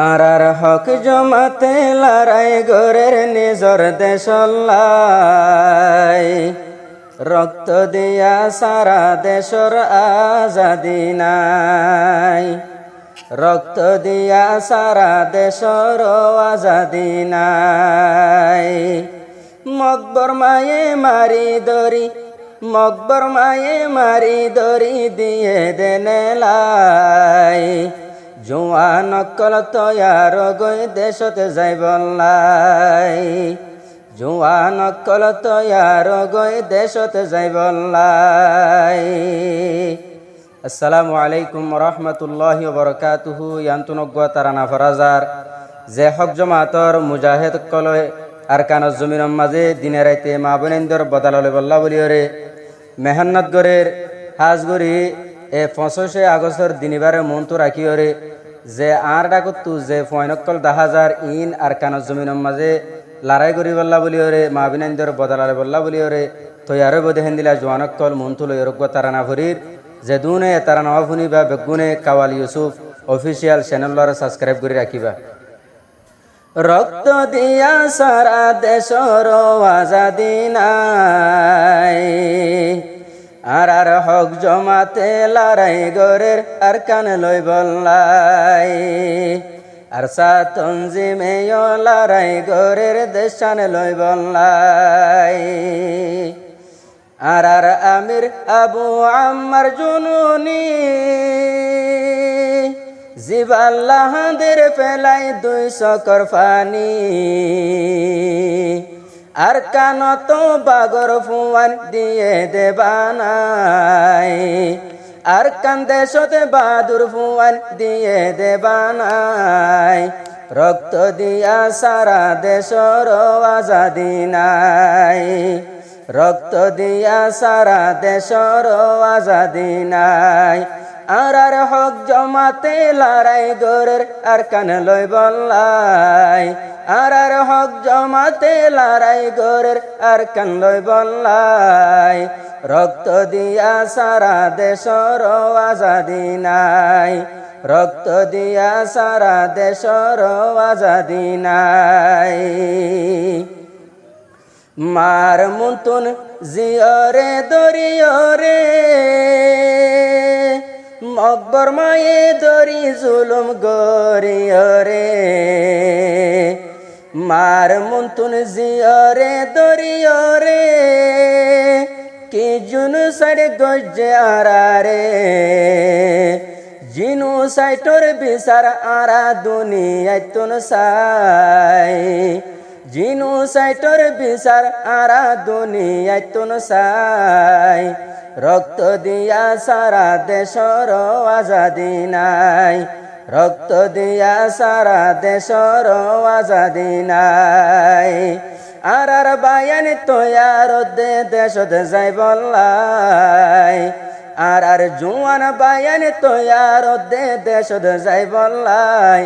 আর হক জমাতে লড়াই গোরের নিজর দেশলাই রক্ত দিয়া সারা দেশর আজাদি নাই রক্ত দিয়া সারা দেশর আজাদি নাই মকবর মায়ে মারি দরি দিয়ে দেনে লাই জোয়ান অকল তয়ার গই দেশতে যাইবলাই জোয়ান অকল তয়ার গই দেশতে যাইবলাই। আসসালামু আলাইকুম রহমতুল্লাহি ওয়া বারাকাতুহু। ইয়ান্তুনগ্য তারানা ফরাজার যে হক জমাতর মুজাহিদ কলয় আর কানজ জমিনের মাঝে দিনে রাইতে মা বোনেন্দর বদাললে বল্লা বলিওরে মেহনত গরের হাজগরি 25 আগস্টর দিনিবারে মনতো রাখিওরে যে আর ডাকতু যে ফয়নকল 10,000 ইন আর কানজ জমিনের মাঝে লড়াই করি বল্লা বলিওরে মা বোনেন্দর বদাললে বল্লা বলিওরে তৈয়ারে বদে হেন্দিলা জোয়ানকল মনতো লয়রগ্য তারানা ভরির যে দুনে তারানা অফুনি বা বেগুনে কাওয়াল ইউসুফ অফিসিয়াল চ্যানেলর সাবস্ক্রাইব করে রাখিবা। রক্ত দিয়া সারা দেশর আজাদি নাই আর হক জমাতে লড়াই গোরের আর কান লই বললাই আর সাতঞ্জিমে লড়াই গোরের দেশান লই বললাই আর আমির আবু আম্মার জুনুনি জিবাল্লাহাদের ফেলাই 200 করফানি আর কানত বাগর ফুয়ান দিয়ে দেবানাই আর কান্দে সতে বাদুর ফুয়ান দিয়ে দেবানাই রক্ত দিয়া সারা দেশর আজাদি নাই রক্ত দিয়া সারা দেশর আজাদি নাই আর হক জমাতে লড়াই গোরের আর কান লই বললাই আর হক জমাতে লড়াই গোরের আর কান লই বললাই রক্ত দিয়া সারা দেশর আজাদি নাই রক্ত দিয়া সারা দেশর আজাদি নাই মার মুতুন জিয়রে দরিয়রে মকবর মায়ে দরি জুলুম গরিয়রে মার মুতুন জিয়রে দরিয়রে কি জুনু সাইড গজ্জে আরারে জিনু সাইটর বিচার আরা দুনিয়ায় তুন সাই জিনু সাইটর বিচার আরা দুনিয়ায় তুন সাই রক্ত দিয়া সারা দেশর আজাদি নাই রক্ত দিয়া সারা দেশর আজাদি নাই আর বায়ান তৈয়ার দে দেশত যাই বললাই আর জুয়ান বায়ান তৈয়ার দে দেশত যাই বললাই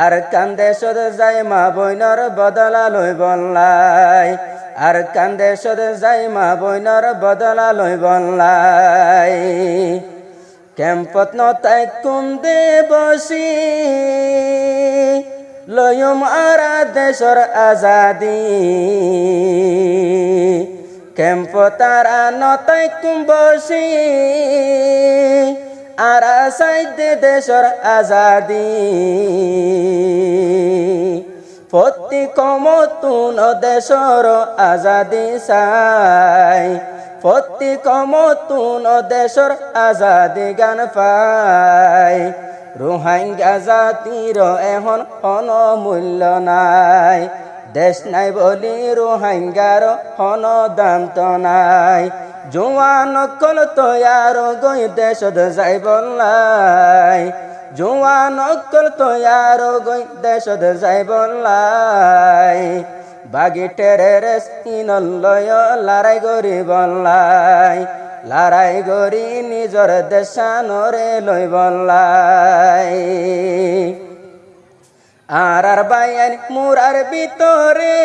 আর কান্দে সদ যাই মা বইনর বদলা লই বললাই আর কান্দে সদ যাই মা বইনর বদলা লই বললাই ক্যাম্পত নতাই কুন্দে বসি লয়ুম আরা দেশর আজাদি ক্যাম্পতারা নতাই কুম বসি আর সাইদে দেশর আজাদি প্রতি কমতুন দেশর আজাদি সাই প্রতি কমতুন দেশর আজাদি গান পাই রোহিঙ্গা জাতির এখন কোন মূল্য নাই দেশ নাই বলি রোহিঙ্গার হন দাম তো নাই জোয়ান অকল তৈয়ার গই দেশত যাই বললাই জোয়ান অকল তৈয়ার গই দেশত যাই বললাই বাগি টেরেরেস ইনলয় লড়াই গরি বললাই লড়াই গরি নিজর দেশানরে লই বললাই আর বায়ান মুরার ভিতরে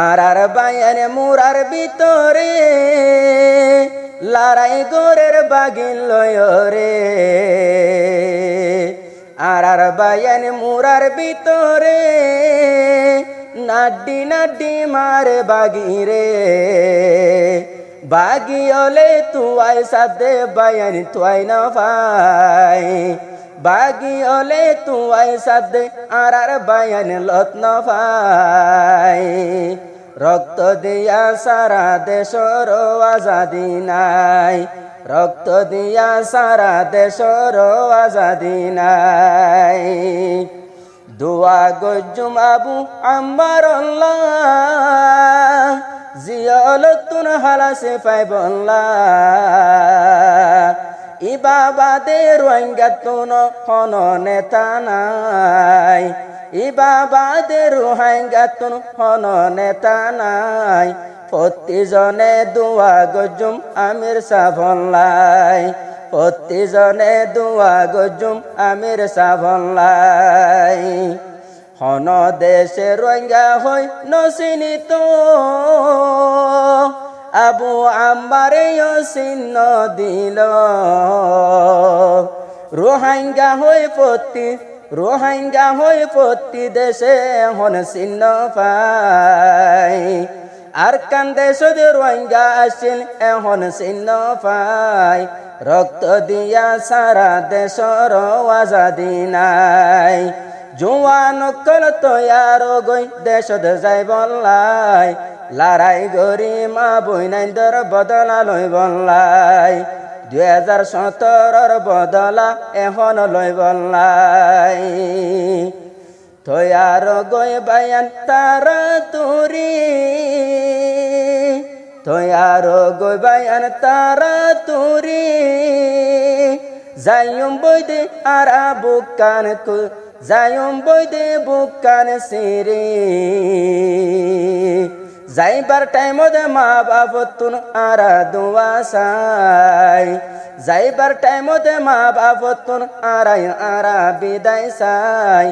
আর বায়ান মুরার ভিতরে লড়াই গোরের বাগিন লয় রে আর বায়ান মুরার ভিতরে নাড্ডি নাড্ডি মারে বাগিরে বাগি হলে তুয়াই সাদে বায়ান তুয়াই না ভাই বাগি হলে তুয়াই সাদে আর বায়ান লত না ভাই রক্ত দিয়া সারা দেশর আজাদি নাই রক্ত দিয়া সারা দেশর আজাদি নাই দোয়া গজুম আবু আম্মার জিয়লতুন হালাসে পাইবল্লা ইবাবাদে রোহিঙ্গাতুন হন নেতা নাই ইবাবাদে রোহিঙ্গাতুন হন নেতা নাই প্রতিজনে দোয়া গজুম আমির সাভল্লাই প্রতিজনে দোয়া গজুম আমির সাভল্লাই হন দেশে রোহিঙ্গা হই নসিনিত আবু আম্বারে চিহ্ন দিল রোহিঙ্গা হই প্রতি দেশে হন চিহ্ন পাই আর কান দেশত রোহিঙ্গা আসিল এখন চিহ্ন পাই রক্ত দিয়া সারা দেশর আজাদি নাই জোয়ান কল তৈয়ার গই দেশত যাই বললাই লড়াই গরি মা বইনাইন্দর বদলা লই বললাই 2017 বদলা এখন লই বললাই তৈয়ার গই বায়ান তারা তুরি তৈয়ার গই বায়ান তারা তুরি যাইম বইদে আরা বুকান যাইম বইদে বুকান সিরি যাইবার টাইমত মা বাপতুন আরা দুয়া চাই যাইবার টাইমত মা বাপতুন আরা বিদায় চাই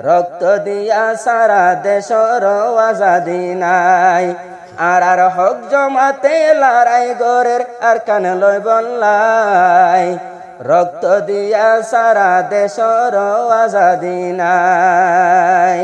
রক্ত দিয়া সারা দেশর আজাদি নাই আর হক জমাতে লড়াই গরের আর কান লই বললাই রক্ত দিয়া সারা দেশর আজাদি নাই।